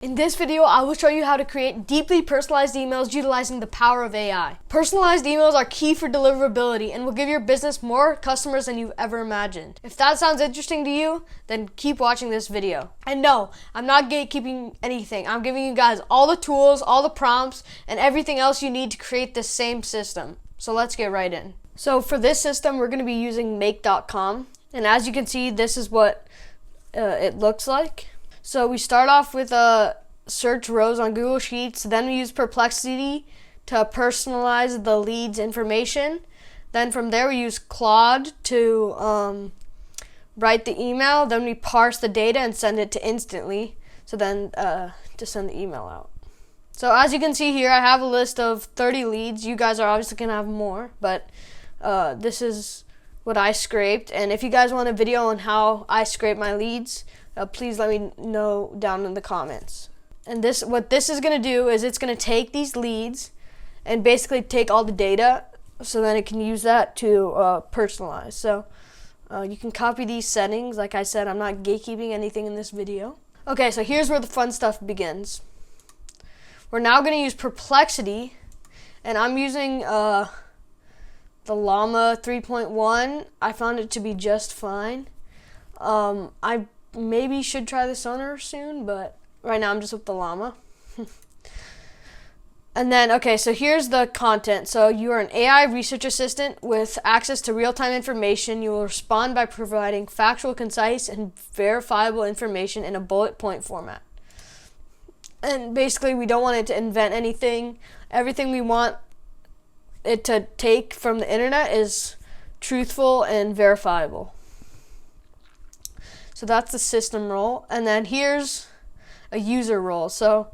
In this video, I will show you how to create deeply personalized emails utilizing the power of AI. Personalized emails are key for deliverability and will give your business more customers than you've ever imagined. If that sounds interesting to you, then keep watching this video. And no, I'm not gatekeeping anything. I'm giving you guys all the tools, all the prompts, and everything else you need to create this same system. So let's get right in. So for this system, we're going to be using make.com. And as you can see, this is what it looks like. So we start off with search rows on Google Sheets. Then we use Perplexity to personalize the lead's information. Then from there we use Claude to write the email. Then we parse the data and send it to instantly. So then to send the email out. So as you can see here, I have a list of 30 leads. You guys are obviously going to have more, but this is what I scraped. And if you guys want a video on how I scrape my leads, please let me know down in the comments. And what this is going to do is it's going to take these leads and basically take all the data, so then it can use that to personalize. So you can copy these settings. Like I said, I'm not gatekeeping anything in this video. Okay, so here's where the fun stuff begins. We're now going to use Perplexity, and I'm using the Llama 3.1. I found it to be just fine. I maybe should try the Sonar soon, but right now I'm just with the Llama. And then, okay, so here's the content. So you are an AI research assistant with access to real-time information. You will respond by providing factual, concise, and verifiable information in a bullet point format. And basically, we don't want it to invent anything. Everything we want it to take from the internet is truthful and verifiable. So that's the system role. And then here's a user role. So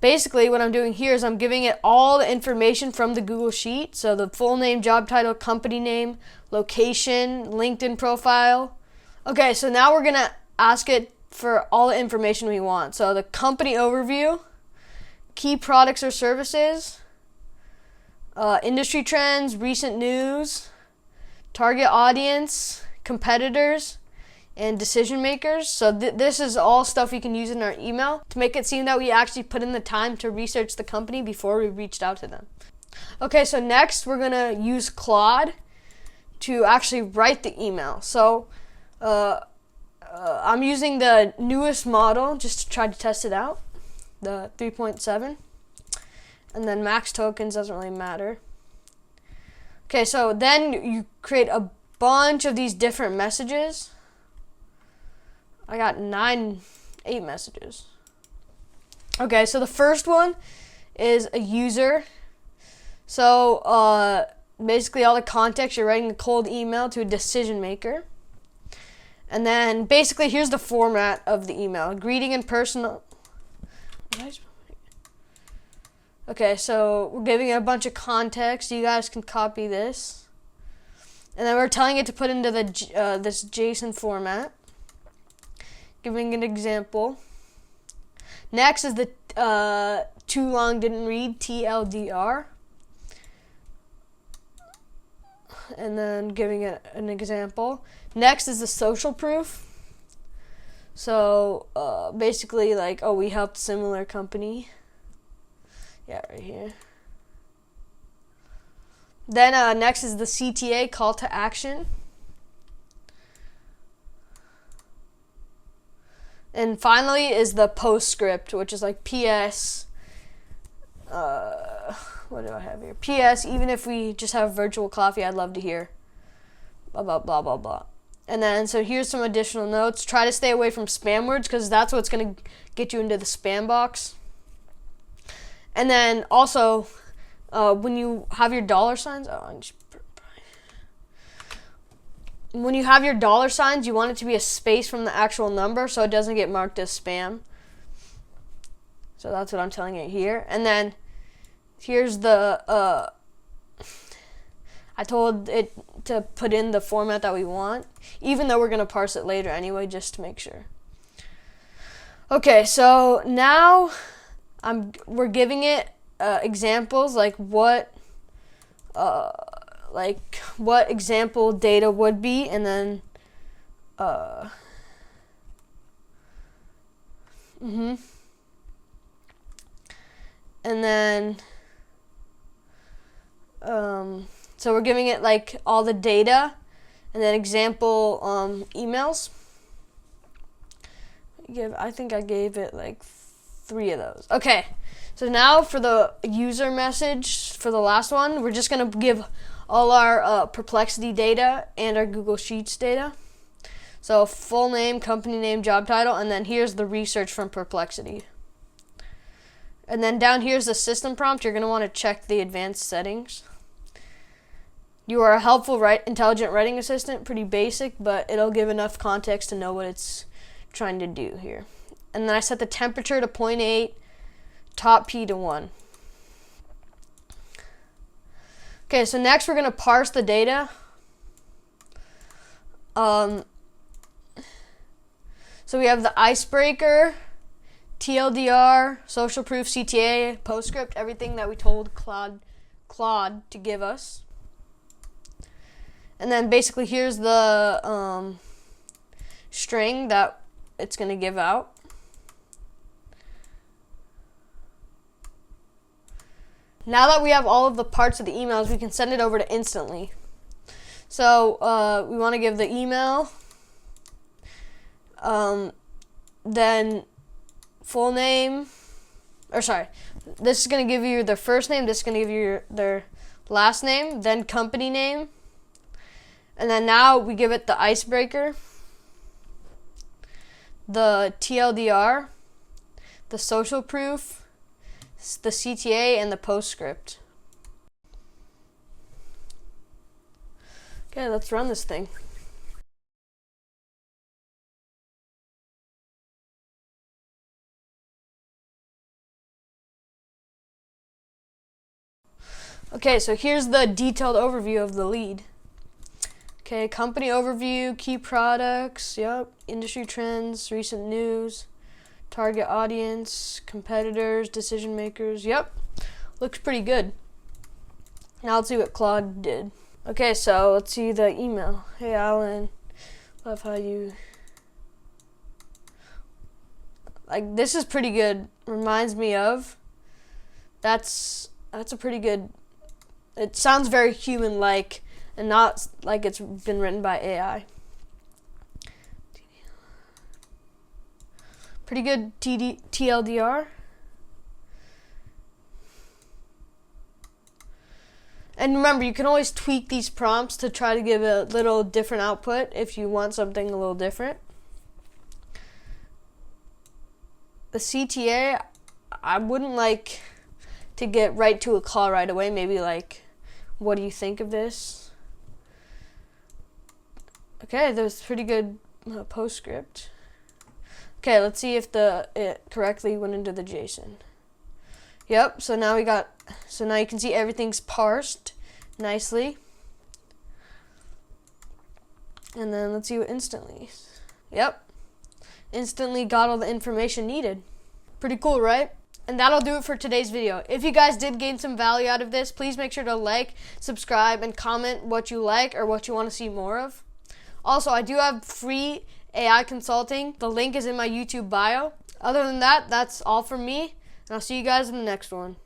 basically what I'm doing here is I'm giving it all the information from the Google Sheet. So the full name, job title, company name, location, LinkedIn profile. Okay, so now we're going to ask it for all the information we want. So the company overview, key products or services, industry trends, recent news, target audience, competitors, and decision makers. So this is all stuff we can use in our email to make it seem that we actually put in the time to research the company before we reached out to them. Okay, so next we're gonna use Claude to actually write the email. So I'm using the newest model just to try to test it out, the 3.7, and then max tokens doesn't really matter. Okay, so then you create a bunch of these different messages. I got 8 messages. Okay, so the first one is a user. So basically all the context, you're writing a cold email to a decision maker. And then basically here's the format of the email. Greeting and personal. Okay, so we're giving it a bunch of context. You guys can copy this. And then we're telling it to put into this JSON format. Giving an example. Next is the too long didn't read, TLDR. And then giving it an example. Next is the social proof. So basically like, oh, we helped similar company. Yeah, right here. Then next is the CTA, call to action. And finally is the postscript, which is like PS. What do I have here? PS, even if we just have virtual coffee, I'd love to hear. Blah, blah, blah, blah, blah. And then, so here's some additional notes. Try to stay away from spam words because that's what's going to get you into the spam box. And then also, when you have your dollar signs, when you have your dollar signs, you want it to be a space from the actual number so it doesn't get marked as spam. So that's what I'm telling it here. And then here's the, I told it to put in the format that we want, even though we're going to parse it later anyway, just to make sure. Okay, so now we're giving it examples like what example data would be, and then And then, so we're giving it like all the data, and then example emails. I think I gave it like 3 of those. Okay, so now for the user message for the last one, we're just gonna give all our Perplexity data and our Google Sheets data. So full name, company name, job title, and then here's the research from Perplexity. And then down here's the system prompt. You're gonna want to check the advanced settings. You are a helpful, intelligent writing assistant. Pretty basic, but it'll give enough context to know what it's trying to do here. And then I set the temperature to 0.8, top P to 1. Okay, so next we're going to parse the data. So we have the icebreaker, TLDR, social proof, CTA, postscript, everything that we told Claude to give us. And then basically here's the string that it's going to give out. Now that we have all of the parts of the emails, we can send it over to Instantly. So we want to give the email, then full name, this is going to give you their first name, this is going to give you their last name, then company name, and then now we give it the icebreaker, the TLDR, the social proof, the CTA, and the postscript. Okay, let's run this thing. Okay, so here's the detailed overview of the lead. Okay, company overview, key products, industry trends, recent news, target audience, competitors, decision makers, looks pretty good. Now let's see what Claude did. Okay, so let's see the email. Hey Alan, love how you, like, this is pretty good. Reminds me of, that's a pretty good, it sounds very human-like and not like it's been written by AI. Pretty good TLDR. And remember, you can always tweak these prompts to try to give a little different output if you want something a little different. The CTA, I wouldn't like to get right to a call right away. Maybe like, what do you think of this? Okay, that was pretty good postscript. Okay, let's see if it correctly went into the JSON. Yep, so now you can see everything's parsed nicely. And then let's see what Instantly. Yep, Instantly got all the information needed. Pretty cool, right? And that'll do it for today's video. If you guys did gain some value out of this, please make sure to like, subscribe, and comment what you like or what you want to see more of. Also, I do have free AI consulting. The link is in my YouTube bio. Other than that, that's all from me, and I'll see you guys in the next one.